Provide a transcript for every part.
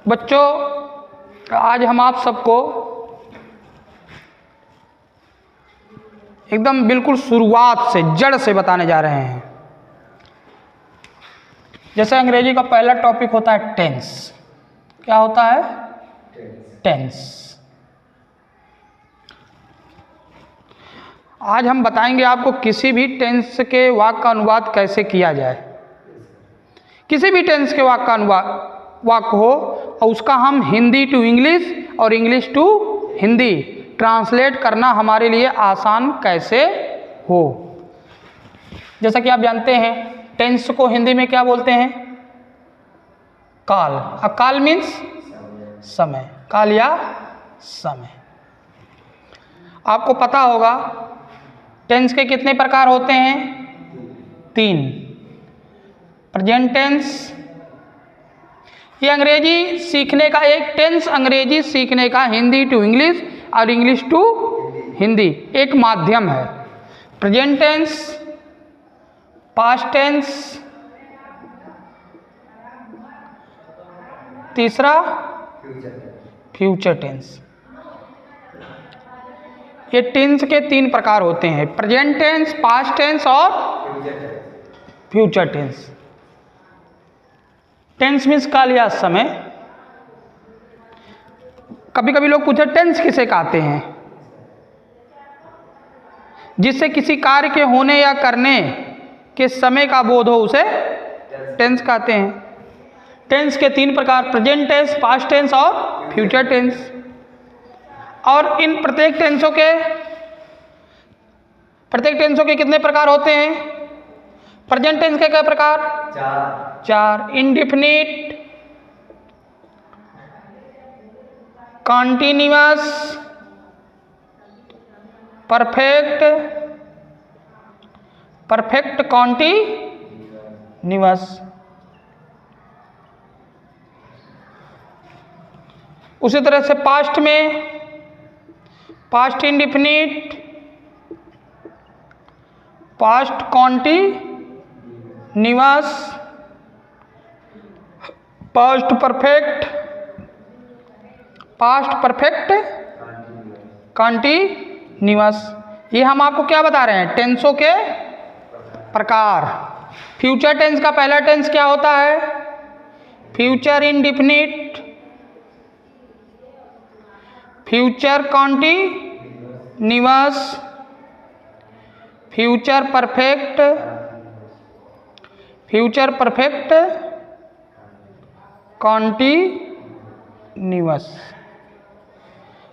बच्चों, आज हम आप सबको एकदम बिल्कुल शुरुआत से, जड़ से बताने जा रहे हैं। जैसे अंग्रेजी का पहला टॉपिक होता है टेंस। क्या होता है? टेंस। आज हम बताएंगे आपको किसी भी टेंस के वाक्य का अनुवाद कैसे किया जाए। किसी भी टेंस के वाक्य का अनुवाद वाक्य हो और उसका हम हिंदी टू इंग्लिश और इंग्लिश टू हिंदी ट्रांसलेट करना हमारे लिए आसान कैसे हो। जैसा कि आप जानते हैं टेंस को हिंदी में क्या बोलते हैं? काल। अब काल मीन्स समय, काल या समय। आपको पता होगा टेंस के कितने प्रकार होते हैं? 3। प्रेजेंट टेंस, ये अंग्रेजी सीखने का एक टेंस, अंग्रेजी सीखने का हिंदी टू इंग्लिश और इंग्लिश टू हिंदी एक माध्यम है। प्रेजेंट टेंस, पास्ट टेंस, तीसरा फ्यूचर टेंस। ये टेंस के 3 प्रकार होते हैं, प्रेजेंट टेंस, पास्ट टेंस और फ्यूचर टेंस। टेंस मीन्स काल या समय। कभी कभी लोग पूछे टेंस किसे कहते हैं? जिससे किसी कार्य के होने या करने के समय का बोध हो उसे टेंस कहते हैं। टेंस के 3 प्रकार, प्रेजेंट टेंस, पास्ट टेंस और फ्यूचर टेंस। और इन प्रत्येक टेंसों के कितने प्रकार होते हैं? प्रेजेंट टेंस के क्या प्रकार? 4। Indefinite, continuous, perfect, perfect continuous. उसी तरह से पास्ट में past indefinite, past continuous, past perfect, past perfect continuous. ये हम आपको क्या बता रहे हैं? टेंसों के प्रकार। फ्यूचर टेंस का पहला टेंस क्या होता है? Future indefinite, future continuous, future perfect, future perfect continuous.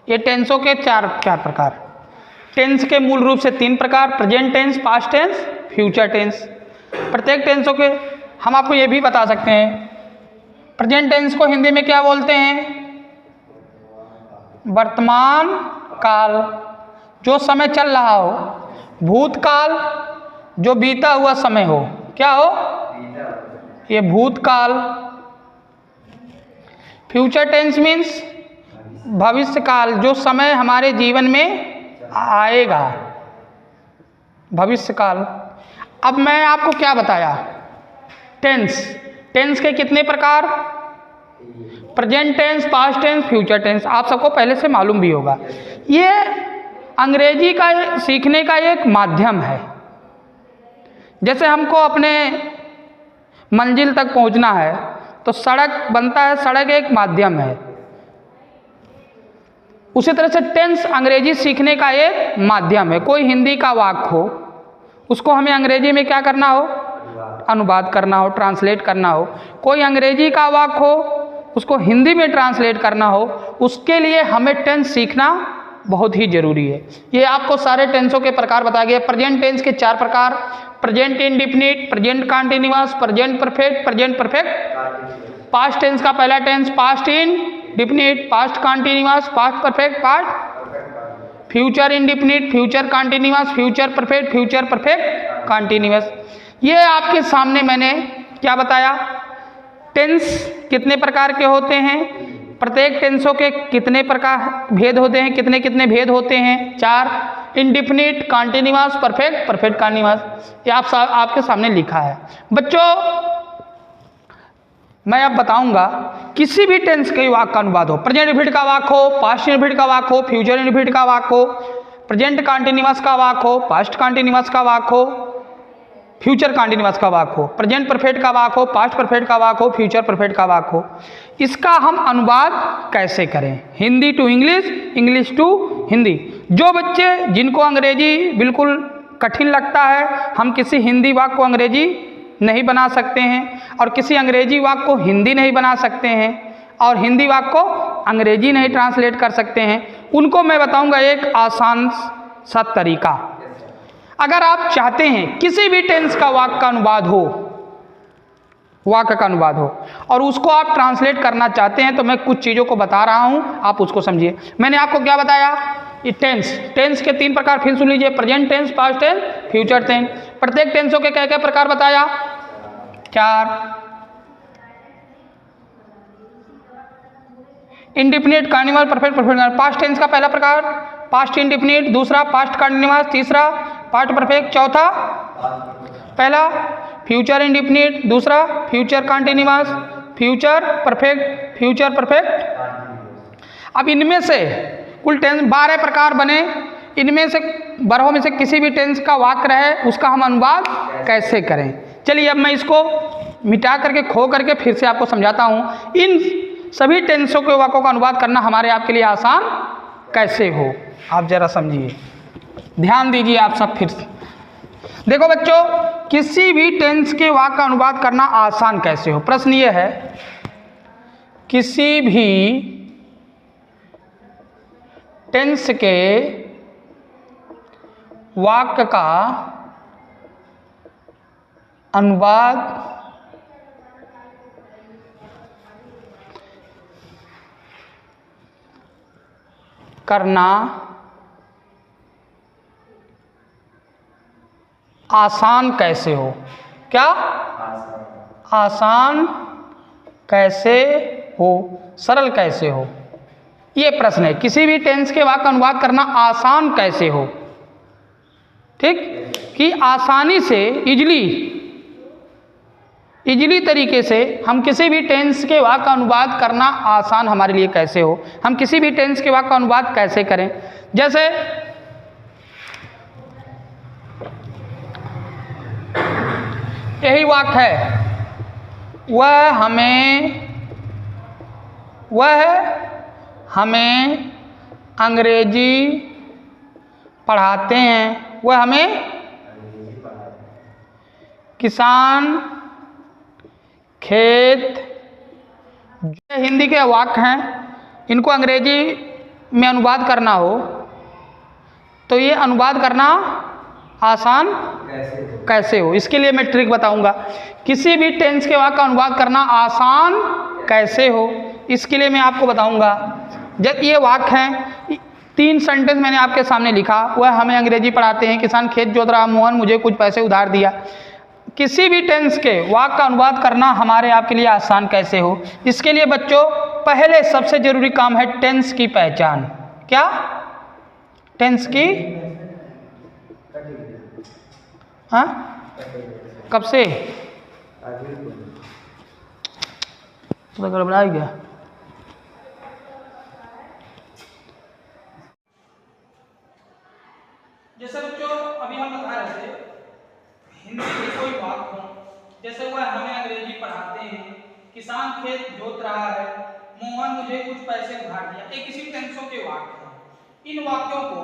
ये टेंसों के 4 प्रकार। टेंस के मूल रूप से 3 प्रकार, present tense, past tense, future tense. प्रत्येक टेंसों के हम आपको ये भी बता सकते हैं। प्रेजेंट टेंस को हिंदी में क्या बोलते हैं? वर्तमान काल, जो समय चल रहा हो। भूतकाल, जो बीता हुआ समय हो। क्या हो? ये भूतकाल। फ्यूचर टेंस मीन्स भविष्य काल, जो समय हमारे जीवन में आएगा, भविष्य काल। अब मैं आपको क्या बताया? टेंस के कितने प्रकार? Present tense, past tense, future tense. आप सबको पहले से मालूम भी होगा। ये अंग्रेजी का सीखने का एक माध्यम है। जैसे हमको अपने मंजिल तक पहुंचना है तो सड़क बनता है, सड़क एक माध्यम है। उसी तरह से टेंस अंग्रेजी सीखने का एक माध्यम है। कोई हिंदी का वाक्य हो, उसको हमें अंग्रेजी में क्या करना हो? अनुवाद करना हो, ट्रांसलेट करना हो। कोई अंग्रेजी का वाक्य हो, उसको हिंदी में ट्रांसलेट करना हो, उसके लिए हमें टेंस सीखना बहुत ही जरूरी है। ये आपको सारे टेंसों के प्रकार बताए गए। प्रेजेंट टेंस के 4 प्रकार, present indefinite, present continuous, present perfect, present perfect. Past tense का पहला tense past indefinite, past continuous, past perfect, past future indefinite, future continuous, future perfect, future perfect continuous. ये आपके सामने मैंने क्या बताया? टेंस कितने प्रकार के होते हैं, प्रत्येक टेंसों के कितने प्रकार भेद होते हैं, कितने कितने भेद होते हैं? 4। Indefinite, continuous, perfect, perfect continuous. ये आपके सामने लिखा है। बच्चों, मैं अब बताऊंगा किसी भी टेंस के वाक्य का अनुवाद हो, प्रेजेंट इंडेफिनिट का वाक्य हो, पास्ट इंडेफिनिट का वाक्य हो, फ्यूचर इंडेफिनिट का वाक्य हो, प्रेजेंट कंटीन्यूअस का वाक्य हो, पास्ट कंटीन्यूअस का वाक्य हो, फ्यूचर कंटीन्यूअस का वाक्य हो, प्रेजेंट परफेक्ट का वाक्य हो, पास्ट परफेक्ट का वाक्य हो, फ्यूचर परफेक्ट का वाक्य हो, इसका हम अनुवाद कैसे करें? Hindi to English, English to Hindi. जो बच्चे जिनको अंग्रेजी बिल्कुल कठिन लगता है, हम किसी हिंदी वाक्य को अंग्रेजी नहीं बना सकते हैं और किसी अंग्रेजी वाक्य को हिंदी नहीं बना सकते हैं और हिंदी वाक्य को अंग्रेजी नहीं ट्रांसलेट कर सकते हैं, उनको मैं बताऊंगा एक आसान सा तरीका। अगर आप चाहते हैं किसी भी टेंस का वाक्य का अनुवाद हो, वाक्य का अनुवाद हो और उसको आप ट्रांसलेट करना चाहते हैं, तो मैं कुछ चीज़ों को बता रहा हूं, आप उसको समझिए। मैंने आपको क्या बताया? ये टेंस के 3 प्रकार फिर सुन लीजिए, present tense, past tense, future tense. प्रत्येक टेंसों के क्या क्या प्रकार बताया? 4। Indefinite, continuous, perfect, perfect. Past tense का पहला प्रकार पास्ट इंडेफिनिट, दूसरा पास्ट कंटीन्यूअस, तीसरा पास्ट परफेक्ट, चौथा पहला फ्यूचर इंडेफिनिट, दूसरा future continuous, future perfect, future perfect. अब इनमें से कुल टेंस 12 प्रकार बने, इनमें से 12 में से किसी भी टेंस का वाक्य रहे उसका हम अनुवाद कैसे करें? चलिए अब मैं इसको मिटा करके खो करके फिर से आपको समझाता हूँ। इन सभी टेंसों के वाक्यों का अनुवाद करना हमारे आपके लिए आसान कैसे हो, आप जरा समझिए, ध्यान दीजिए आप सब फिर से। देखो बच्चों, किसी भी टेंस के वाक्य का अनुवाद करना आसान कैसे हो? प्रश्न ये है, किसी भी टेंस के वाक्य का अनुवाद करना आसान कैसे हो? क्या आसान कैसे हो, सरल कैसे हो, ये प्रश्न है। किसी भी टेंस के वाक्य का अनुवाद करना आसान कैसे हो, ठीक, कि आसानी से इजली तरीके से हम किसी भी टेंस के वाक्य का अनुवाद करना आसान हमारे लिए कैसे हो, हम किसी भी टेंस के वाक्य का अनुवाद कैसे करें। जैसे यही वाक्य है, वह हमें अंग्रेजी पढ़ाते हैं, वह हमें किसान खेत। जो हिंदी के वाक्य हैं इनको अंग्रेजी में अनुवाद करना हो तो ये अनुवाद करना आसान कैसे हो? इसके लिए मैं ट्रिक बताऊंगा। किसी भी टेंस के वाक्य का अनुवाद करना आसान कैसे हो, इसके लिए मैं आपको बताऊंगा। जब ये वाक्य हैं, 3 सेंटेंस मैंने आपके सामने लिखा, वह हमें अंग्रेजी पढ़ाते हैं, किसान खेत जोत रहा, मोहन मुझे कुछ पैसे उधार दिया। किसी भी टेंस के वाक्य का अनुवाद करना हमारे आपके लिए आसान कैसे हो? इसके लिए बच्चों पहले सबसे जरूरी काम है टेंस की पहचान। क्या? टेंस की, हाँ, कब से तो गड़बड़ा गया। जैसे बच्चों अभी हम बता रहे थे, हिंदी के कोई वाक्य हो, जैसे वह हमें अंग्रेजी पढ़ाते हैं, किसान खेत जोत रहा है, मोहन मुझे कुछ पैसे उधार दिया, ये किसी टेंसों के वाक्य हैं। इन वाक्यों को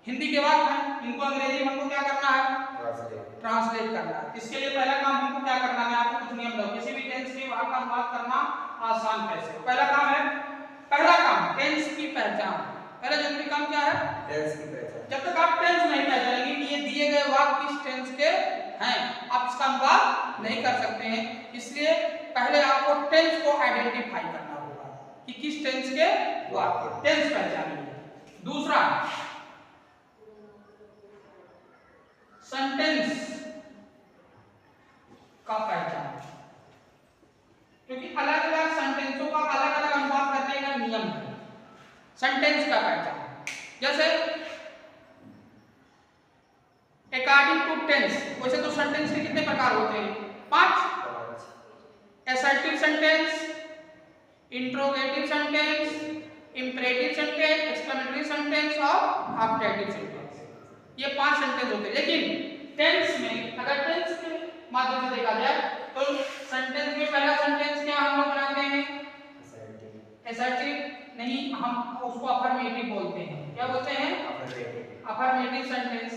हिंदी के वाक्य हैं, इनको अंग्रेजी में हमको क्या करना है? ट्रांसलेट करना है। इसके लिए पहला काम हमको क्या करना है? मैं आपको कुछ नियम बताऊं। किसी भी टेंस के वाक्य का अनुवाद करना आसान कैसे? पहला काम है, पहला काम टेंस की पहचान। पहला जरूरी काम क्या है? टेंस की पहचान। जब तक आप टेंस नहीं पहचानेंगे कि ये दिए गए वाक्य किस टेंस के हैं, आप इसका अनुवाद नहीं कर सकते हैं। इसलिए पहले आपको टेंस को आइडेंटिफाई करना होगा कि किस टेंस के वाक्य, टेंस पहचानिए। दूसरा, सेंटेंस का पहचान, क्योंकि अलग अलग सेंटेंसों का अलग अलग अनुवाद करने का नियम है। सेंटेंस का पहचान, जैसे अकॉर्डिंग टू टेंस, वैसे तो सेंटेंस के कितने प्रकार होते हैं? 5। Assertive imperative sentence, interrogative sentence, imperative sentence, exclamatory sentence और ऑब्जेक्टिव सेंटेंस। ये 5 सेंटेंस होते हैं। लेकिन टेंस में अगर टेंस के माध्यम से देखा जाए तो सेंटेंस में पहला सेंटेंस क्या हम लोग बनाते हैं? असर्टिव नहीं, हम उसको अफर्मेटिव बोलते हैं। क्या बोलते हैं? Affirmative sentence.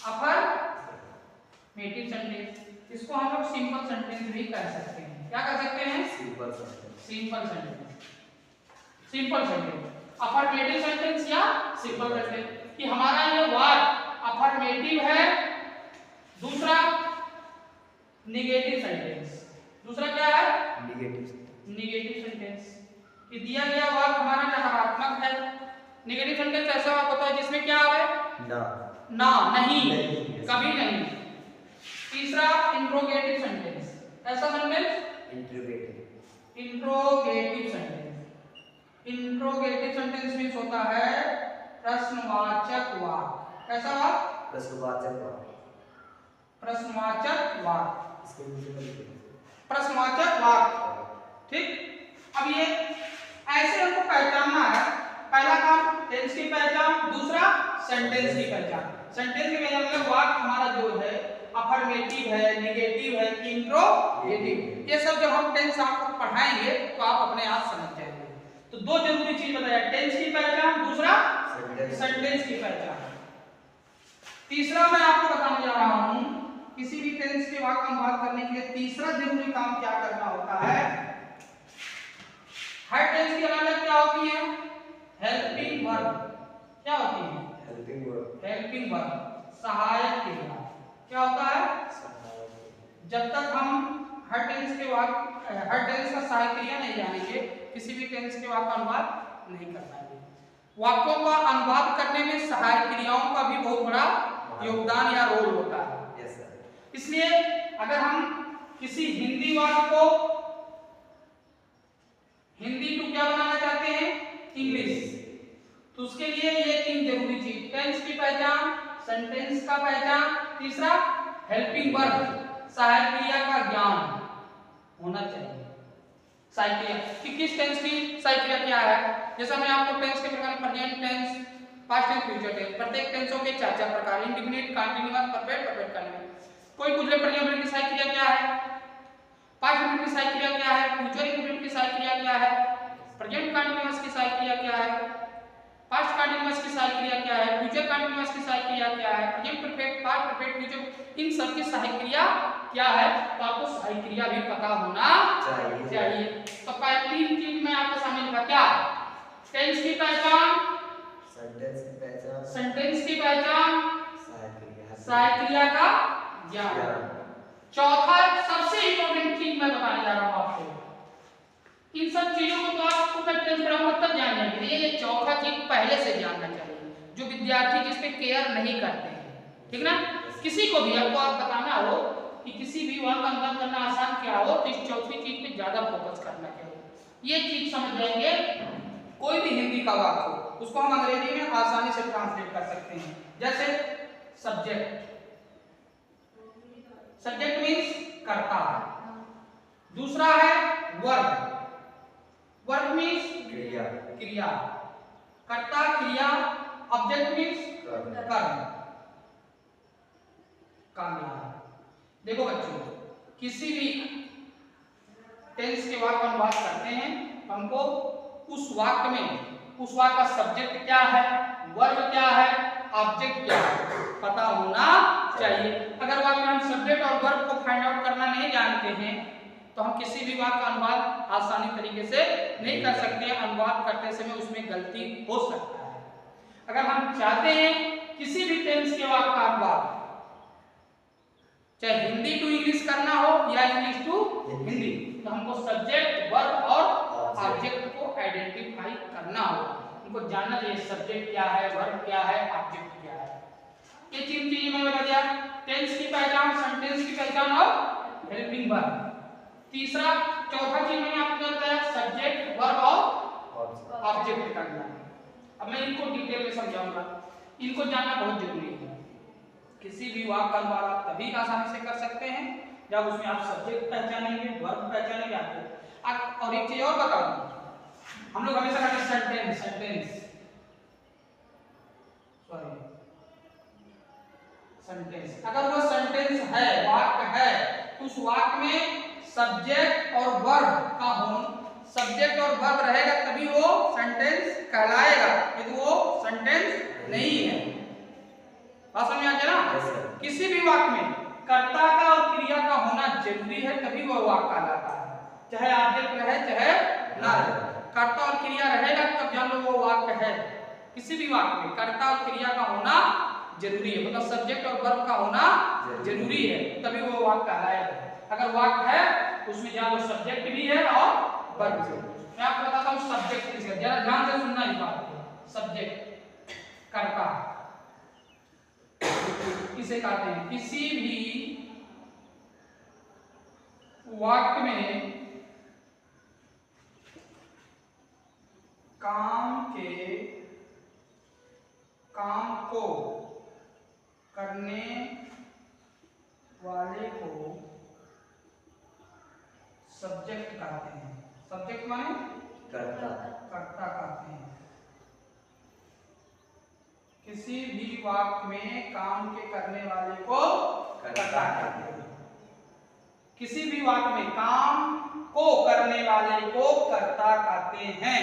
अफर्मेटिव सेंटेंस, इसको हम लोग सिंपल सेंटेंस भी कह सकते हैं। क्या कह सकते हैं? Simple sentence. Simple sentence, affirmative sentence या सिंपल सेंटेंस कि हमारा ये वाक्य अफर्मेटिव है। दूसरा नेगेटिव सेंटेंस। दूसरा क्या है? नेगेटिव सेंटेंस कि दिया गया वाक्य हमारा नकारात्मक है। नेगेटिव सेंटेंस ऐसा वाक्य होता है जिसमें क्या है? ना, नहीं, कभी नहीं। तीसरा इंट्रोगेटिव सेंटेंस। ऐसा sentence interrogative sentence. Interrogative sentence means होता है प्रश्नवाचक वाक्य। कैसा वाक्य? प्रश्नवाचक वाक्य। प्रश्नवाचक वाक्य, ठीक। अब ये ऐसे हमको पहचानना है। पहला काम टेंस की पहचान, दूसरा सेंटेंस की पहचान। सेंटेंस की पहचान मतलब वाक्य हमारा जो है अफर्मेटिव है, नेगेटिव है, इंट्रोगेटिव। ये सब जब हम टेंस आपको पढ़ाएंगे तो आप अपने आप समझ जाएंगे। तो दो जरूरी चीज बताया, टेंस की पहचान, दूसरा सेंटेंस की पहचान। तीसरा मैं आपको बताने जा रहा हूं, किसी भी टेंस के वाक्य का अनुवाद करने के लिए तीसरा जरूरी काम क्या करना होता है? हर टेंस की अलग क्या होती है? Helping verb. क्या होती है? हेल्पिंग वर्ब, सहायक क्रिया। क्या होता है? जब तक हम हर टेंस का सहायक क्रिया नहीं जानेंगे, किसी भी टेंस के वाक्य का अनुवाद नहीं कर पाएंगे। वाक्यों का अनुवाद करने में सहायक क्रियाओं का भी बहुत बड़ा योगदान या रोल होता है। इसलिए अगर हम किसी हिंदी वाक्य को हिंदी टू क्या बनाना चाहते हैं? इंग्लिश, तो उसके लिए ये 3 जरूरी चीज, टेंस की पहचान, सेंटेंस का पहचान, तीसरा हेल्पिंग वर्ब, सहायक क्रिया का ज्ञान होना चाहिए। सहायक क्रिया कि किस टेंस की सहायक क्रिया क्या है। जैसा मैं आपको टेंस के प्रकार present tense, past tense, future tense, प्रत्येक टेंसों के 4 प्रकार, indefinite, continuous, perfect, perfect continuous. कोई पूछ ले प्रेजेंट की सहायक क्रिया क्या है, पास्ट इंडेफिनिट की सहायक क्रिया क्या है, फ्यूचर इंडेफिनिट की सहायक क्रिया क्या है, प्रेजेंट कंटीन्यूअस की सहायक क्रिया क्या है, पास्ट कंटीन्यूअस की सहायक क्रिया क्या है, फ्यूचर कंटीन्यूअस की सहायक क्रिया क्या है, present perfect, past perfect, future, इन सब की सहायक क्रिया क्या है। तो आपको सहायक क्रिया भी पता होना चाहिए। तो पहले 3 चीज मैं आपके सामने लिखा, क्या? टेंस की पहचान, सेंटेंस की पहचान, सहायक क्रिया का ज्ञान। चौथा सबसे इंपॉर्टेंट चीज मैं बताने जा रहा हूं आपको। इन सब चीजों को तो आपको मैं टेंस पढ़ाऊंगा तब जान जाएंगे। ये चौथा चीज पहले से जानना चाहिए, जो विद्यार्थी जिस पे केयर नहीं करते हैं, ठीक ना। किसी को भी आपको आप बताना हो कि किसी भी वाक्य का अनुवाद करना आसान क्या हो, तो इस चौथी चीज पे ज्यादा फोकस करना चाहिए। ये चीज समझ जाएंगे, कोई भी हिंदी का वाक्य हो उसको हम अंग्रेजी में आसानी से ट्रांसलेट कर सकते हैं। जैसे सब्जेक्ट, सब्जेक्ट मीन्स कर्ता। दूसरा है वर्ब, वर्ब मीन्स क्रिया, कर्ता क्रिया, ऑब्जेक्ट मीन्स कर्म, कामयाब। देखो बच्चों, किसी भी टेंस के वाक्य का अनुवाद करते हैं तो हमको उस वाक्य में उस वाक्य का सब्जेक्ट क्या है, वर्ब क्या है, ऑब्जेक्ट क्या है, पता होना चाहिए। अगर वाक्य में हम सब्जेक्ट और वर्ब को फाइंड आउट करना नहीं जानते हैं तो हम किसी भी वाक्य का अनुवाद आसानी तरीके से नहीं कर सकते। अनुवाद करते समय उसमें गलती हो सकता है। अगर हम चाहते हैं किसी भी टेंस के वाक्य का अनुवाद, चाहे हिंदी टू इंग्लिश करना हो या इंग्लिश टू हिंदी, तो हमको सब्जेक्ट, वर्ब और ऑब्जेक्ट को आइडेंटिफाई करना होगा। हमको जानना चाहिए सब्जेक्ट क्या है, वर्ब क्या है, ऑब्जेक्ट क्या है। ये 3 चीजें मैंने बता दिया, टेंस की पहचान, सेंटेंस की पहचान और हेल्पिंग वर्ब। तीसरा चौथा चीज मैंने आपको बताया सब्जेक्ट, वर्ब और ऑब्जेक्ट का ज्ञान। अब मैं इनको डिटेल में समझाऊंगा, इनको जानना बहुत जरूरी है। किसी भी वाक्य का अनुवाद आप तभी आसानी से कर सकते हैं जब उसमें आप सब्जेक्ट पहचानेंगे, वर्ब पहचानेंगे, ऑब्जेक्ट। और एक चीज और बता दूं, हम लोग हमेशा कहते हैं सेंटेंस, सेंटेंस अगर वो सेंटेंस है, वाक्य है, तो उस वाक्य में सब्जेक्ट और वर्ब का होना, सब्जेक्ट और वर्ब रहेगा तभी वो सेंटेंस कहलाएगा, यदि वो सेंटेंस नहीं है। बात समझ आ गया ना? किसी भी वाक्य में कर्ता का और क्रिया का होना जरूरी है तभी वह वाक्य कहलाता है, चाहे ऑब्जेक्ट रहे चाहे ना रहे। कर्ता और क्रिया रहेगा तब जान लो वो वाक्य है। किसी भी वाक्य में कर्ता और क्रिया का होना जरूरी है, मतलब सब्जेक्ट और वर्ब का होना जरूरी है तभी वो वाक्य कहलाएगा। अगर वाक्य है उसमें जान लो सब्जेक्ट भी है और वर्ब भी। मैं आपको बताता हूँ सब्जेक्ट किसे, जरा ध्यान से सुनना इस बात को। सब्जेक्ट कर्ता किसे कहते हैं? किसी भी वाक्य में काम को करने वाले को सब्जेक्ट कहते हैं। सब्जेक्ट माने कर्ता कहते हैं। किसी भी वाक्य में काम के करने वाले को कर्ता कहते हैं। किसी भी वाक्य में काम को करने वाले को कर्ता कहते हैं।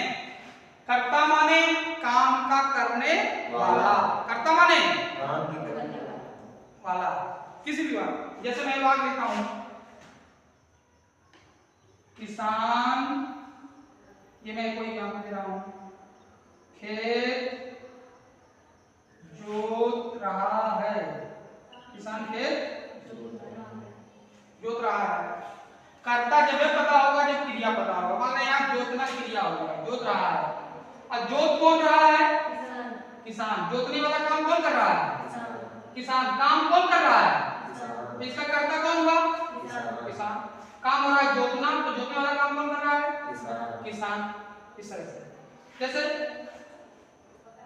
कर्ता माने काम का करने वाला, कर्ता माने काम की करने वाला। किसी भी वाक्य, जैसे मैं वाक्य लिखता हूं किसान, ये मैं कोई काम दे रहा हूं, खेत जोत रहा है, किसान खेत जोत रहा है। कर्ता जब पता होगा जब क्रिया पता होगा। मान लो यहाँ जोतना क्रिया होगा, जोत रहा है, और जोत कौन रहा है? किसान। जोतने वाला काम कौन कर रहा है? किसान। काम कौन कर रहा है? इसका कर्ता कौन हुआ? किसान। काम हो रहा है जोतना, तो जोतने वाला काम कौन कर रहा है? किसान। इस तरह से जैसे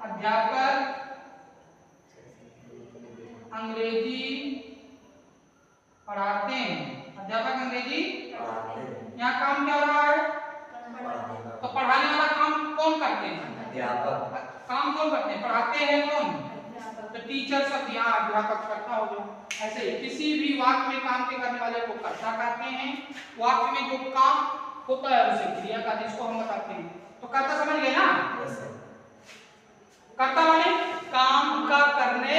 अध्यापक अंग्रेजी पढ़ाते हैं, अध्यापक अंग्रेजी यहाँ काम क्या हो रहा है? तो पढ़ाने वाला काम कौन करते हैं? अध्यापक। काम कौन करते हैं? पढ़ाते हैं कौन? तो टीचर सब यहाँ अध्यापक करता हो गया। ऐसे ही किसी भी वाक्य में काम के करने वाले को कर्ता कहते हैं। वाक्य में जो काम होता है उसे क्रिया कहते हैं, इसको हम बताते हैं। तो कर्ता समझ गए ना? कर्ता माने काम का करने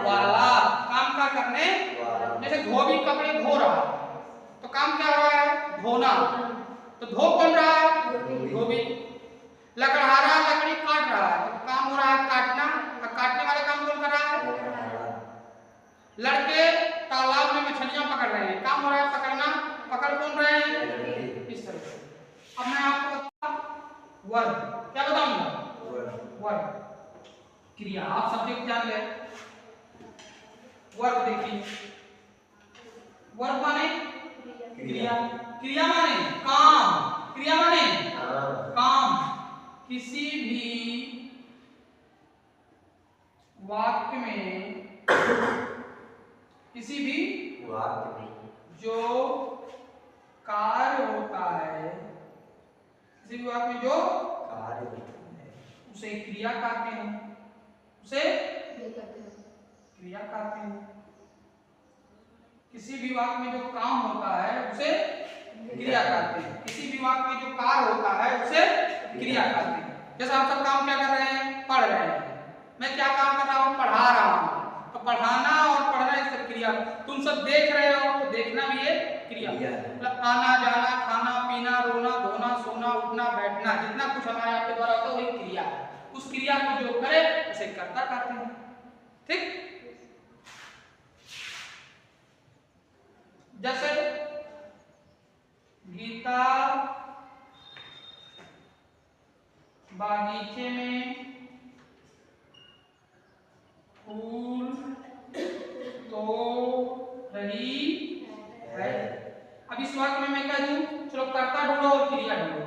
वाला, काम का करने। जैसे धोबी कपड़े धो रहा है तो काम क्या हो रहा है? धोना। तो धो कौन रहा है? धोबी। लकड़हारा लकड़ी काट रहा है तो काम हो रहा है काटना, तो काटने वाला काम कौन कर रहा है? लड़के तालाब में मछलियां पकड़ रहे हैं, काम हो रहा है पकड़ना, पकड़ कौन रहे हैं? इस तरह से। अब मैं आपको बताऊं वर्ब, क्या बताऊंगा? वर्ब क्रिया। आप सब्जेक्ट जान गए, वर्ब देखिए। वर्ब माने क्रिया, क्रिया माने काम, क्रिया माने काम। किसी भी वाक्य में, किसी भी वाक्य में जो कार्य होता है, किसी भी वाक्य में जो कार्य होता है उसे क्रिया कहते हैं, उसे क्रिया कहते हैं। किसी भी वाक्य में जो काम होता है उसे क्रिया कहते हैं। किसी भी वाक्य में जो कार्य होता है उसे क्रिया कहते हैं। जैसे आप सब काम क्या कर रहे हैं? पढ़ रहे हैं। मैं क्या काम कर रहा हूँ? पढ़ा रहा हूँ। तो पढ़ाना और पढ़ना इस सब क्रिया। तुम सब देख रहे हो तो देखना भी एक क्रिया, मतलब आना जाना, खाना पीना, रोना धोना, सोना उठना बैठना, जितना कुछ हमारे आपके द्वारा होता है वही क्रिया है। उस क्रिया को जो करे उसे कर्ता कहते हैं। ठीक? जैसे गीता बागीचे में फूल तो रही है। अब इस वाक्य में मैं कह दूं, चलो कर्ता ढूंढो और क्रिया ढूंढो।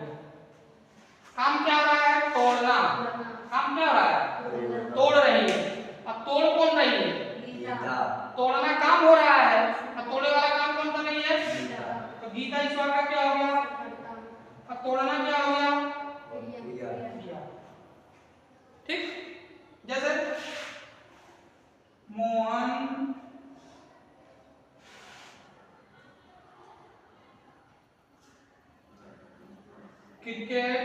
काम क्या हो रहा है? तोड़ना। काम क्या हो रहा है? तोड़ रही है। अब तोड़ कौन रही है? तोड़ना काम हो रहा है, अब तोड़े वाला काम कौन कर रही है? तो गीता इस वाक्य का क्या हो गया? तोड़ना क्या हो गया? क्रिया। क्रिया। ठीक, जैसे मोहन क्रिकेट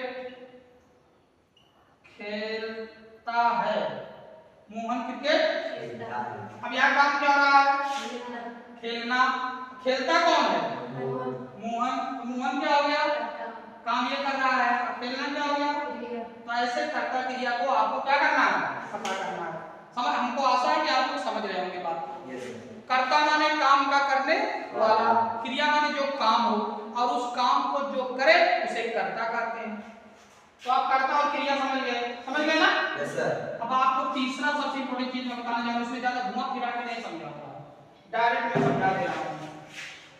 खेलता है। मोहन क्रिकेट खेलता है। अब यहाँ काम क्या हो रहा है? खेलना। खेलता कौन है? मोहन। तो मोहन क्या हो गया? काम ये कर रहा है। अब खेलना क्या हो गया? तो ऐसे कर्ता क्रिया को आपको क्या करना है? पता करना है। समझ, हमको आशा है कि आप लोग समझ रहे होंगे बात। कर्ता माने काम का करने वाला, क्रिया माने जो काम हो, और उस काम को जो करे उसे कर्ता कहते हैं। तो आप कर्ता और क्रिया समझ गए? समझ गए ना? Yes sir. अब आपको तीसरा सबसे इंपॉर्टेंट चीज मैं बताने जा रहा हूं, उसमें ज्यादा घुमा फिरा के नहीं समझाऊंगा, डायरेक्ट मैं समझा दे रहा हूं।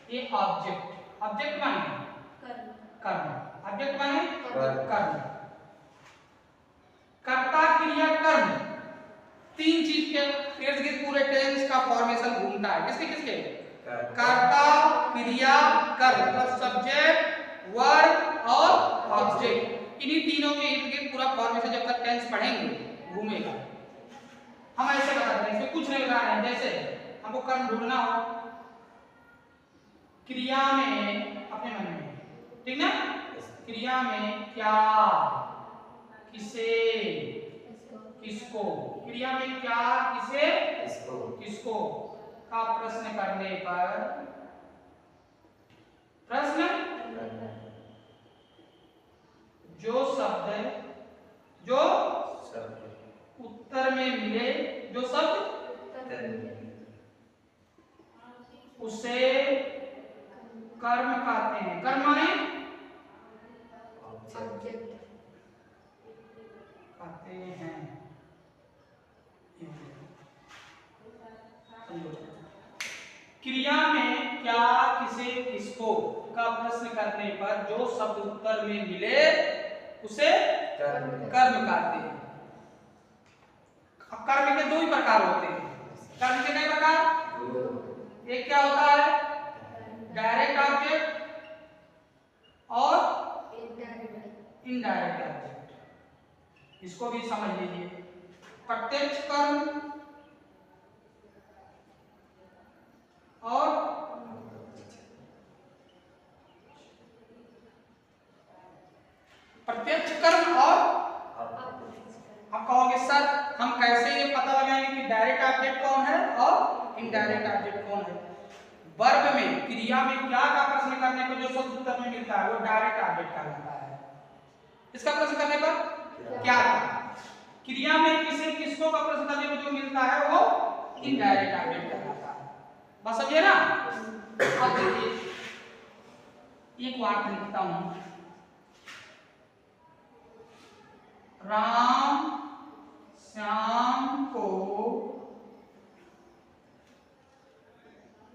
ये ऑब्जेक्ट, ऑब्जेक्ट माने कर्म, ऑब्जेक्ट माने कर्म। कर्ता क्रिया कर्म, तीन चीज के इर्द गिर्द पूरे टेंस का फॉर्मेशन घूमता है। किसके किसके? कर्ता क्रिया कर्म, मतलब सब्जेक्ट वर्ब और ऑब्जेक्ट। इन्हीं तीनों के इर्द गिर्द पूरा फॉर्मेशन जब तक टेंस पढ़ेंगे घूमेगा। हम ऐसे बता दें, इसमें कुछ नहीं बताना है। जैसे हमको कर्म ढूंढना हो, क्रिया में अपने मन में, ठीक ना? क्रिया में क्या, किसे, किसको, क्रिया में क्या, किसे, किसको का प्रश्न करने पर, प्रश्न जो शब्द, जो उत्तर में मिले, जो शब्द उसे कर्म कहते हैं। कर्म माने कहते हैं। क्रिया में क्या, किसे, किसको का प्रश्न करने पर जो शब्द उत्तर में मिले उसे कर्म कहते हैं। कर्म के दो ही प्रकार होते हैं। कर्म के कई प्रकार? एक क्या होता है? डायरेक्ट ऑब्जेक्ट और इनडायरेक्ट ऑब्जेक्ट। इसको भी समझ लीजिए। प्रत्यक्ष कर्म और प्रत्यक्ष कर्म और आप कहोगे सर हम कैसे ये पता लगाएंगे कि डायरेक्ट ऑब्जेक्ट कौन है और इनडायरेक्ट ऑब्जेक्ट कौन है? वर्ब में, क्रिया में क्या का प्रश्न करने पर जो शब्द उत्तर में मिलता है वो डायरेक्ट ऑब्जेक्ट कहलाता है। इसका प्रश्न करने पर क्या का, क्रिया में किसे, किसको का प्रश्न करने पर जो मिलता है वो इनडायरेक्ट ऑब्जेक्ट कहलाता है। बस समझिए ना? अब देखिए एक वाक्य लिखता हूं, राम श्याम को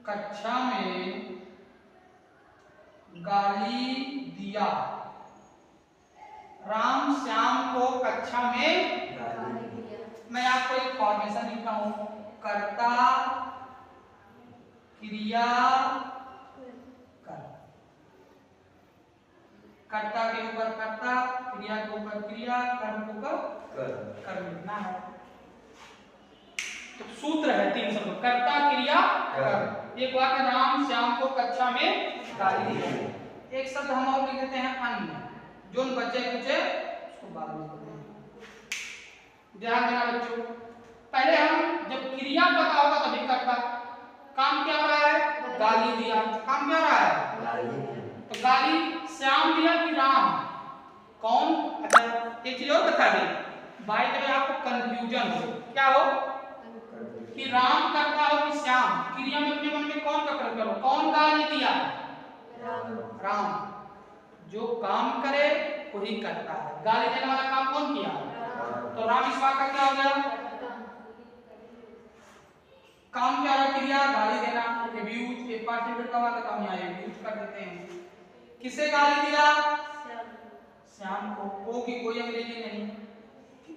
कक्षा में गाली दिया। राम श्याम को कक्षा में गाली दिया। मैं आपको एक फॉर्मेशन लिखता हूं, कर्ता क्रिया कर्म। कर्ता के ऊपर कर्ता, क्रिया के ऊपर क्रिया, कर्म के ऊपर कर्म लिखना है। तो सूत्र है तीन शब्द, कर्ता क्रिया कर्म। एक वाक्य, राम श्याम को कक्षा में गाली दिया। एक शब्द हम और लिख देते हैं अन्य, जो बच्चे पूछे उसको बाद में बोलते हैं। ध्यान देना बच्चों, पहले हम जब क्रिया पता होगा तभी कर्ता। काम क्या हो रहा है? गाली दिया। काम क्या हो रहा है? गाली। तो गाली श्याम दिया कि राम? कौन? अच्छा एक चीज और बता दें, भाई जब आपको कंफ्यूजन हो, क्या हो कि राम करता हो कि श्याम, क्रिया में अपने मन में कौन का प्रयोग करो? कौन गाली दिया? राम। जो काम करे वही करता है। गाली देने वाला काम कौन किया? तो राम। इस वाक्य का क्या हो गया? काम क्या रहा? क्रिया गाली देना। अब्यूज, एक पार्टिसिपल का वाक्य काम यहाँ अब्यूज कर देते हैं। किसे गाली दिया? श्याम को। को की कोई अंग्रेजी नहीं।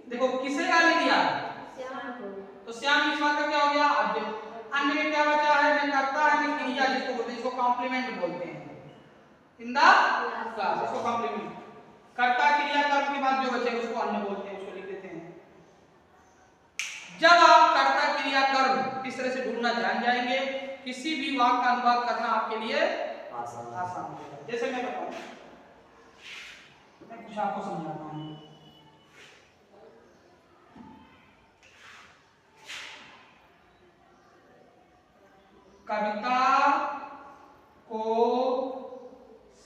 देखो किसे गाली दिया? श्याम को। तो श्याम इस वाक्य का क्या हो गया? ऑब्जेक्ट। अन्य में क्या बचा है? न कर्ता है न क्रिया, जिसको बोलते हैं, इसको कॉम्प्लीमेंट बोलते हैं। इन द क्लास, इसको कॉम्प्लीमेंट। कर्ता क्रिया कर्म के बाद जो बचे उसको अन्य बोलते हैं, उसको लिख देते हैं। जब आप कर्ता क्रिया कर्म इस तरह से ढूंढना जान जाएंगे, किसी भी वाक्य का अनुवाद करना आपके लिए आसान हो जाएगा। जैसे मैं बताऊं, मैं कुछ आपको समझाता हूं। कविता को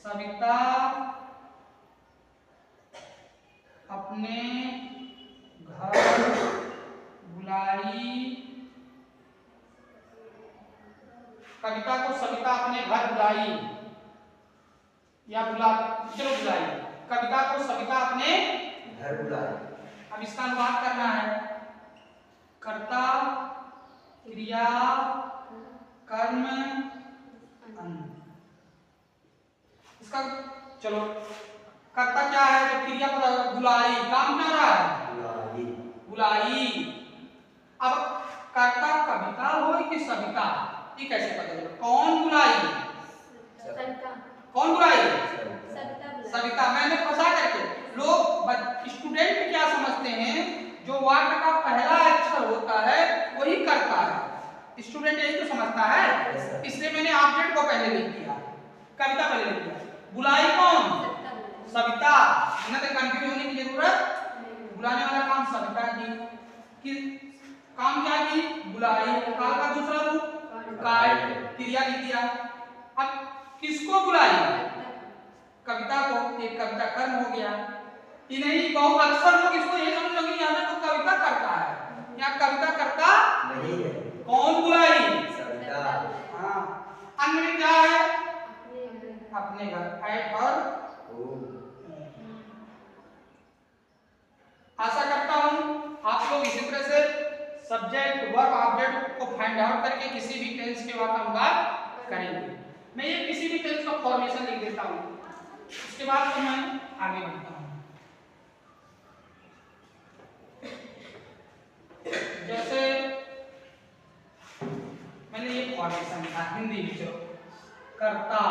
सविता अपने घर बुलाई, कविता को सविता अपने घर बुलाई या चलो बुलाई, कविता को सविता अपने घर बुलाई। अब इसका अनुवाद करना है। कर्ता क्रिया कर्म अन्य। इसका चलो कर्ता क्या है, जब क्रिया बुलाई, काम क्या रहा है बुलाई। अब कर्ता कविता हो कि सविता, ये कैसे पता चलेगा? कौन बुलाई? कौन बुलाई? सविता। मैंने फंसा करके लोग स्टूडेंट क्या समझते हैं, जो वाक्य का पहला अक्षर होता है वही करता है, स्टूडेंट यही तो समझता है, इसलिए मैंने ऑब्जेक्ट को पहले लिख दिया, कविता पहले लिख दिया। बुलाई कौन? सविता। न तो कंफ्यूज होने की जरूरत, बुलाने वाला काम सविता की काम क्या की? बुलाई। काल का दूसरा रूप काल, क्रिया लिख दिया। अब किसको बुलाई? कविता को। एक कविता कर्म हो गया। नहीं बहुत अक्सर लोग इसको ये समझ लगे यहाँ पे तो कविता करता है, यहाँ कविता करता नहीं है। कौन बुलाई? सविता। हाँ, अन्य में क्या है? अपने घर, एट और आशा करता हूं आप लोग इसी तरह से सब्जेक्ट वर्ब ऑब्जेक्ट को फाइंड आउट करके किसी भी टेंस के बाद अनुवाद करेंगे। मैं ये किसी भी टेंस का फॉर्मेशन लिख देता हूं, उसके बाद तो मैं आगे बढ़ता हूं। जैसे मैंने ये फॉर्मेशन लिखा हिंदी में, जो कर्ता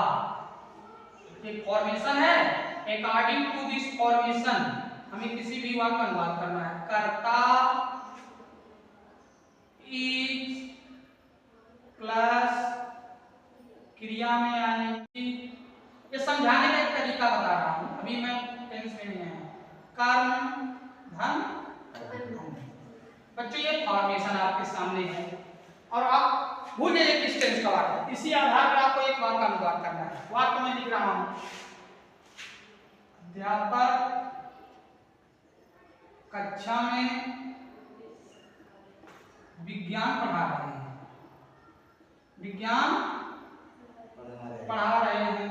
एक फॉर्मेशन है, अकॉर्डिंग टू दिस फॉर्मेशन हमें किसी भी वाक्य का अनुवाद करना है। कर्ता इज प्लस क्रिया में आएगी, ये समझाने का एक तरीका बता रहा हूं, अभी मैं टेंस में नहीं है। कर्म धन बच्चों, ये फॉर्मेशन आपके सामने है और आप भूल जाइए किस टेंस का वाक्य, इसी आधार पर आपको एक वाक्य का अनुवाद करना है। वाक्य में लिख रहा हूं, अध्यापक कक्षा में विज्ञान पढ़ा रहे हैं, विज्ञान पढ़ा रहे हैं।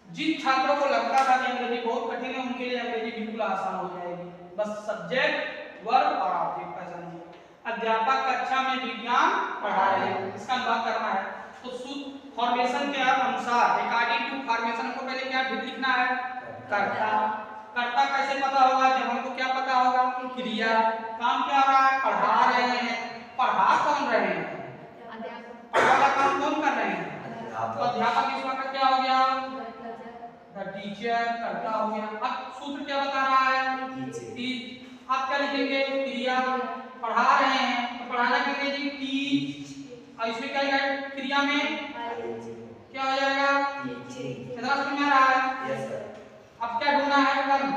जिन छात्रों को लगता था कि अंग्रेजी बहुत कठिन है, उनके लिए अंग्रेजी बिल्कुल आसान हो जाएगी, बस सब्जेक्ट वर्ब और ऑब्जेक्ट का समझिए। अध्यापक कक्षा में विज्ञान पढ़ा रहे हैं, इसका अनुवाद करना है। तो फॉर्मेशन के अनुसार अकॉर्डिंग टू फॉर्मेशन को पहले क्या लिखना है? कर्ता। कर्ता कैसे पता होगा? जब हमको क्या पता होगा? क्रिया। काम क्या हो रहा है? पढ़ा रहे हैं। पढ़ा कौन रहे हैं? पढ़ा वाला काम कौन कर रहे हैं? तो अध्यापक इस वक्त क्या हो गया? The teacher. कर्ता हो गया। अब सूत्र क्या बता रहा है? टीच। आप क्या लिखेंगे? क्रिया। पढ़ा रहे हैं तो पढ़ाना की अंग्रेजी टीच, और इसमें क्या लिखा है? क्रिया में क्या हो जाएगा? कितना समझ में आ रहा है? Yes sir. अब क्या ढूंढना है? कर्म।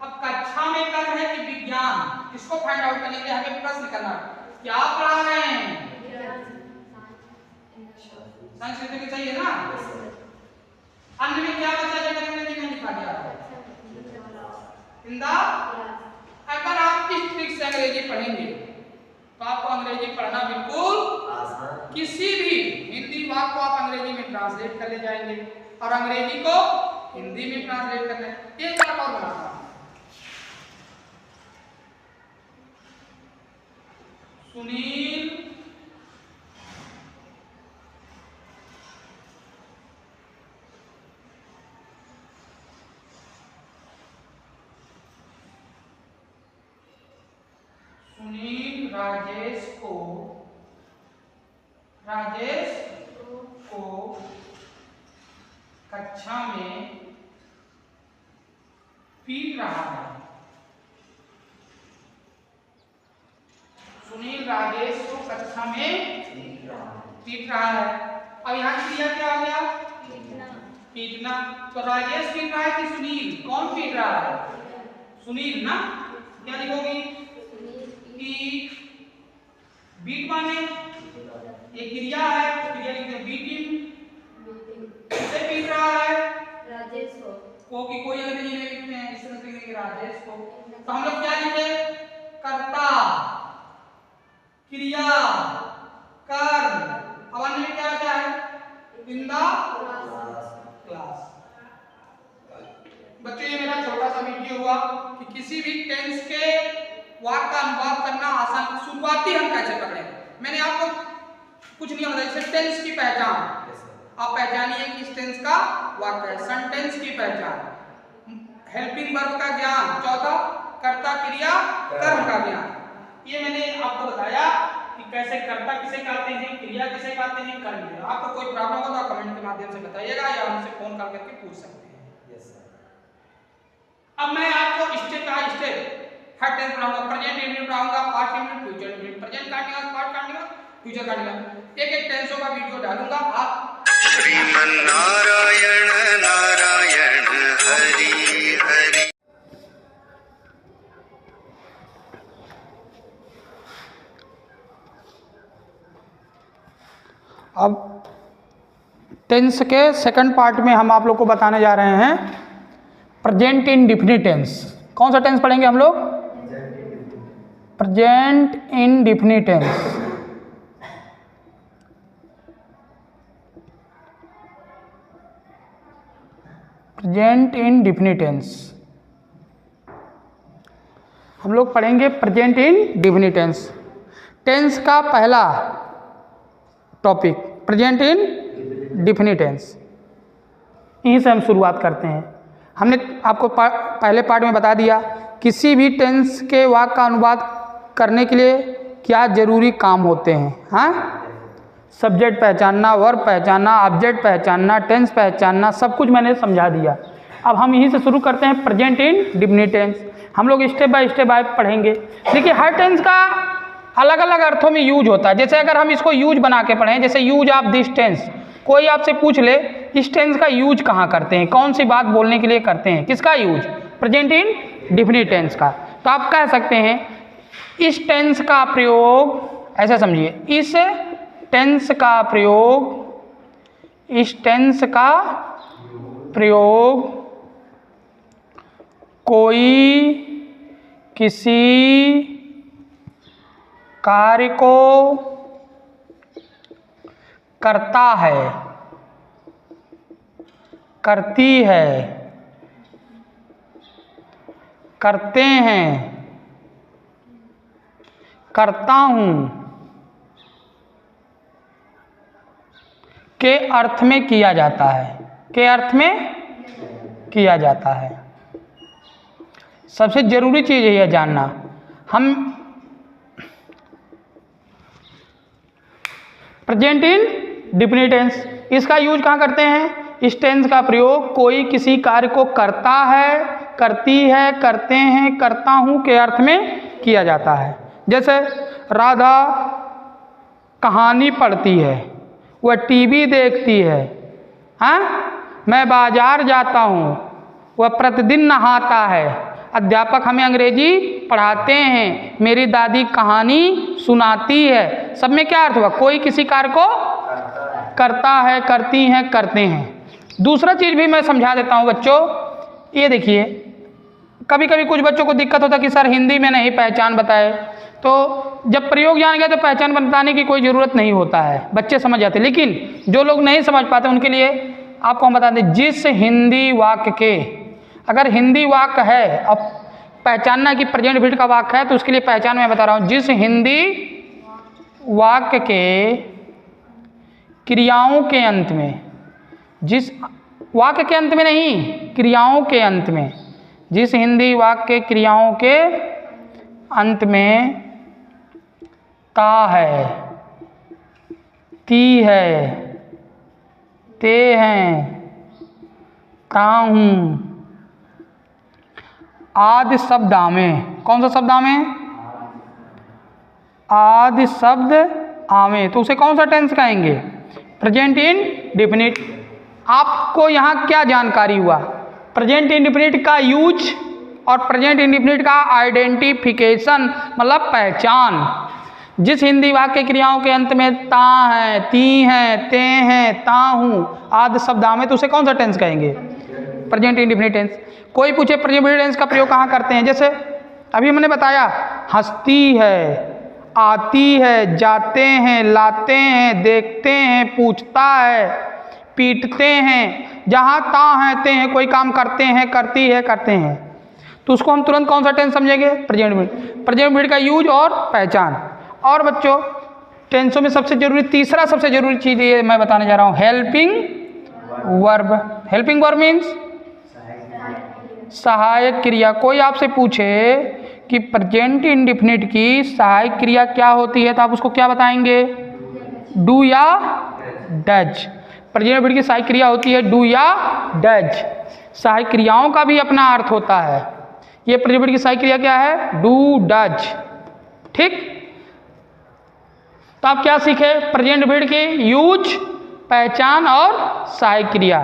अब कक्षा में कर्म है कि विज्ञान, इसको फाइंड आउट करने के लिए हमें प्रश्न करना है, क्या पढ़ा रहे हैं? साइंस लिखने के चाहिए ना। अन्य में क्या बचा जो अंग्रेजी में लिखा गया है? In the. अगर आप इस ट्रिक से अंग्रेजी पढ़ेंगे तो आपको अंग्रेजी पढ़ना बिल्कुल आसान। किसी भी हिंदी वाक्य को आप अंग्रेजी में ट्रांसलेट कर ले जाएंगे और अंग्रेजी को हिंदी में ट्रांसलेट करना है। एक बात और बताता हूं, सुनील राजेश को कक्षा में पीट रहा है। सुनील राजेश को कक्षा में पीट रहा है। अब यहाँ क्रिया क्या हो गया? पीटना। तो राजेश पीट रहा है कि सुनील? कौन पीट रहा है? सुनील ना। क्या लिखोगी? पीट। बीट माने ये क्रिया है, क्रिया लिखते हैं बीटिंग। किसे पीट रहा है? राजेश को कि कोई अंग्रेजी में लिखते हैं, इस तरह से लिखेंगे राजेश को। तो हम लोग क्या लिखे? कर्ता, क्रिया, कर्म। अब अन्य में क्या क्या है? In the class. बच्चों ये मेरा छोटा सा वीडियो हुआ कि किसी भी टेंस के वाक्य का अनुवाद करना आसान। शुरुआती हम कैसे पकड़े? मैंने आपको कुछ नहीं बताया। जैसे टेंस की पहचान आप पहचानिए कि इस टेंस का वाक्य है। सेंटेंस की पहचान, हेल्पिंग वर्ब का ज्ञान, चौथा कर्ता क्रिया कर्म का ज्ञान। ये मैंने आपको बताया कि कैसे कर्ता किसे कहते हैं, क्रिया किसे कहते हैं, कर्म किसे। आपको कोई प्रॉब्लम हो तो कमेंट के माध्यम से बताइएगा या हमसे फोन करके पूछ सकते हैं। Yes sir. अब मैं आपको स्टेप बाय स्टेप हर टेंस पढ़ाऊंगा। प्रेजेंट इंडिफिनिट पढ़ाऊंगा, past indefinite, future indefinite, present continuous, past continuous, future continuous. एक-एक टेंसों का वीडियो डालूंगा। आप श्रीमन्नारायण नारायण हरि हरि। अब टेंस के सेकंड पार्ट में हम आप लोग को बताने जा रहे हैं प्रेजेंट इंडेफिनिट टेंस। कौन सा टेंस पढ़ेंगे हम लोग? Present indefinite tense. Present indefinite tense हम लोग पढ़ेंगे। प्रेजेंट इंडेफिनिट टेंस, टेंस का पहला टॉपिक प्रेजेंट इंडेफिनिट टेंस। यहीं से हम शुरुआत करते हैं। हमने आपको पहले पार्ट में बता दिया किसी भी टेंस के वाक्य का अनुवाद करने के लिए क्या जरूरी काम होते हैं। हाँ, सब्जेक्ट पहचानना, वर्ब पहचानना, ऑब्जेक्ट पहचानना, टेंस पहचानना, सब कुछ मैंने समझा दिया। अब हम यहीं से शुरू करते हैं प्रेजेंट इंडेफिनिट टेंस। हम लोग स्टेप बाय स्टेप पढ़ेंगे। देखिए हर टेंस का अलग अलग अर्थों में यूज होता है। जैसे अगर हम इसको यूज बना के पढ़ें, जैसे यूज ऑफ दिस टेंस, कोई आपसे पूछ ले इस टेंस का यूज कहाँ करते हैं, कौन सी बात बोलने के लिए करते हैं, किसका यूज? प्रेजेंट इंडेफिनिट टेंस का। तो आप कह सकते हैं इस टेंस का प्रयोग, ऐसा समझिए, इस टेंस का प्रयोग, इस टेंस का प्रयोग कोई किसी कार्य को करता है, करती है, करते हैं, करता हूं के अर्थ में किया जाता है, के अर्थ में किया जाता है। सबसे जरूरी चीज है यह जानना। हम प्रेजेंट इंडेफिनिट टेंस, इसका यूज कहाँ करते हैं? इस टेंस का प्रयोग कोई किसी कार्य को करता है, करती है, करते हैं, करता हूं के अर्थ में किया जाता है। जैसे राधा कहानी पढ़ती है, वह टीवी देखती है, हाँ, मैं बाजार जाता हूँ, वह प्रतिदिन नहाता है, अध्यापक हमें अंग्रेजी पढ़ाते हैं, मेरी दादी कहानी सुनाती है। सब में क्या अर्थ हुआ? कोई किसी कार्य को करता है, करती हैं, करते हैं। दूसरा चीज़ भी मैं समझा देता हूँ बच्चों। ये देखिए कभी कभी कुछ बच्चों को दिक्कत होता है कि सर हिंदी में नहीं पहचान बताए, तो जब प्रयोग जान गया तो पहचान बताने की कोई ज़रूरत नहीं होता है, बच्चे समझ जाते। लेकिन जो लोग नहीं समझ पाते उनके लिए आपको हम बता दें, जिस हिंदी वाक्य के, अगर हिंदी वाक्य है, अब पहचानना कि प्रेजेंट इंडेफिनिट का वाक्य है तो उसके लिए पहचान मैं बता रहा हूँ। जिस हिंदी वाक्य के क्रियाओं के अंत में, जिस वाक्य के अंत में नहीं, क्रियाओं के अंत में, जिस हिंदी वाक्य के क्रियाओं के अंत में ता है, ती है, ते हैं, ता हूँ आदि शब्द आमे। कौन सा शब्द आमे? आदि शब्द आमे। तो उसे कौन सा टेंस कहेंगे? Present indefinite. आपको यहाँ क्या जानकारी हुआ? प्रेजेंट इंडेफिनिट का यूज और प्रेजेंट इंडेफिनिट का आइडेंटिफिकेशन मतलब पहचान। जिस हिंदी वाक्य क्रियाओं के अंत में ता है, ती है, ते हैं, ता हूँ आदि शब्द आमे, तो उसे कौन सा टेंस कहेंगे? Present indefinite tense. कोई पूछे प्रेजेंट इंडेफिनिट टेंस का प्रयोग कहाँ करते हैं? जैसे अभी मैंने बताया, हंसती है, आती है, जाते हैं, लाते हैं, देखते हैं, पूछता है, पीटते हैं। जहाँ ता है, ते हैं, कोई काम करते हैं, करती है, करते हैं, तो उसको हम तुरंत कौन सा टेंस समझेंगे? Present indefinite. प्रेजेंट इंडेफिनिट का यूज और पहचान। और बच्चों टेंसों में सबसे जरूरी, तीसरा सबसे जरूरी चीज ये मैं बताने जा रहा हूँ, helping verb. Helping verb means सहायक क्रिया। कोई आपसे पूछे कि प्रेजेंट इंडेफिनिट की सहायक क्रिया क्या होती है, तो आप उसको क्या बताएंगे? डू या डज। प्रेजेंट इंडेफिनिट की सहायक क्रिया होती है डू या डज। सहायक क्रियाओं का भी अपना अर्थ होता है। ये प्रेजेंट इंडेफिनिट की सहायक क्रिया क्या है? Do does. ठीक, तो आप क्या सीखे? प्रेजेंट इंडेफिनिट की यूज, पहचान और सहायक क्रिया,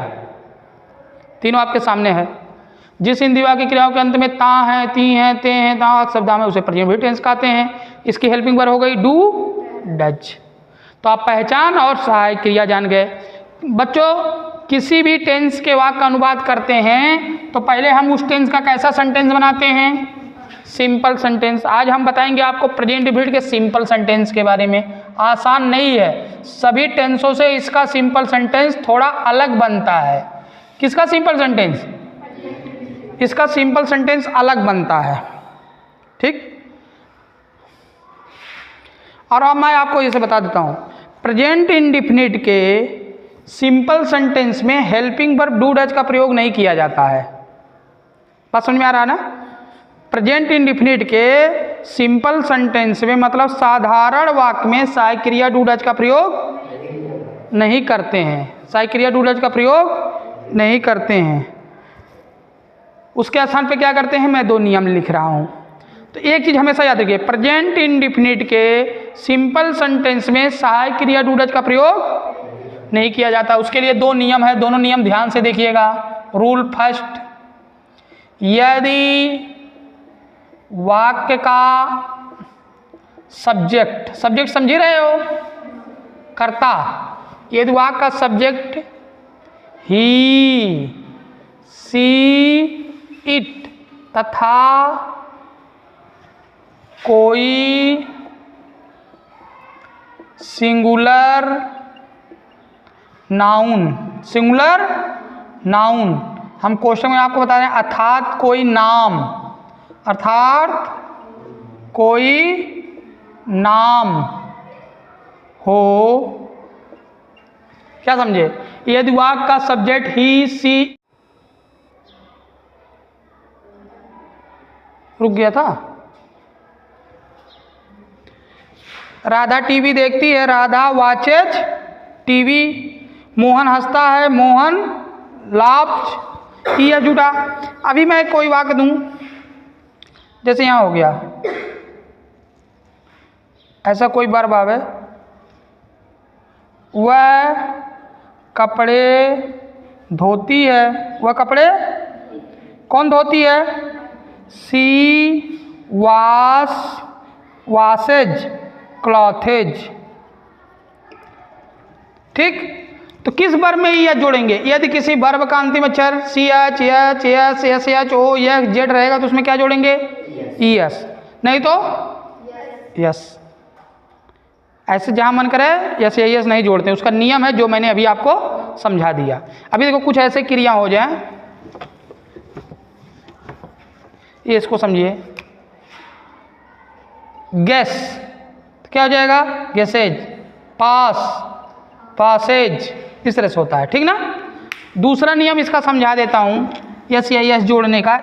तीनों आपके सामने है। जिस हिंदी वाक्य क्रियाओं के अंत में ता है, ती हैं, ते हैं, ता शब्द में उसे प्रेजेंट इंडेफिनिट टेंस कहते हैं। इसकी हेल्पिंग वर्ब हो गई डू डज। तो आप पहचान और सहायक क्रिया जान गए। बच्चों किसी भी टेंस के वाक्य का अनुवाद करते हैं तो पहले हम उस टेंस का कैसा सेंटेंस बनाते हैं? Simple sentence. आज हम बताएंगे आपको प्रेजेंट इंडेफिनिट के सिंपल सेंटेंस के बारे में। आसान नहीं है, सभी टेंसों से इसका सिंपल सेंटेंस थोड़ा अलग बनता है। किसका सिंपल सेंटेंस? इसका सिंपल सेंटेंस अलग बनता है। ठीक, और अब मैं आपको इसे बता देता हूं, प्रेजेंट इंडेफिनिट के सिंपल सेंटेंस में हेल्पिंग वर्ब डू डज का प्रयोग नहीं किया जाता है। बात समझ में आ रहा है ना? प्रेजेंट इंडेफिनिट के सिंपल सेंटेंस में मतलब साधारण वाक्य में सहायक क्रिया डू डज का प्रयोग नहीं करते हैं। सहायक क्रिया डू डज का प्रयोग नहीं करते हैं। उसके स्थान पे क्या करते हैं? मैं दो नियम लिख रहा हूं। तो एक चीज हमेशा याद रखिए, प्रेजेंट इंडेफिनिट के सिंपल सेंटेंस में सहायक क्रिया डू डज का प्रयोग नहीं किया जाता। उसके लिए दो नियम है, दोनों नियम ध्यान से देखिएगा। रूल फर्स्ट, यदि वाक्य का सब्जेक्ट, सब्जेक्ट समझ रहे हो? कर्ता। यदि वाक्य का सब्जेक्ट ही, सी, इट तथा कोई सिंगुलर नाउन, सिंगुलर नाउन, हम क्वेश्चन में आपको बता रहे हैं, अर्थात कोई नाम, अर्थात कोई नाम हो। क्या समझे? यदि वाक्य का सब्जेक्ट ही, सी, रुक गया था। राधा टीवी देखती है, राधा वॉचेज टीवी। मोहन हंसता है, मोहन लाफ्स। यह जुटा। अभी मैं कोई वाक्य दूं, जैसे यहां हो गया, ऐसा कोई वर्ब आवे, वह कपड़े धोती है। वह कपड़े कौन धोती है? सी वॉशेज क्लॉथेज। ठीक, तो किस वर्ब में यह जोड़ेंगे? यदि किसी वर्ब का अंतिम अक्षर C H H S S H O S Z रहेगा तो उसमें क्या जोड़ेंगे? यस। नहीं तो यस। ऐसे जहां मन करे यस या यस नहीं जोड़ते, उसका नियम है जो मैंने अभी आपको समझा दिया। अभी देखो कुछ ऐसे क्रिया हो जाए, ये इसको समझिए। गैस क्या हो जाएगा? गैसेज। पास, पासेज, इस तरह से होता है। ठीक ना? दूसरा नियम इसका समझा देता हूं, यस या यस जोड़ने का।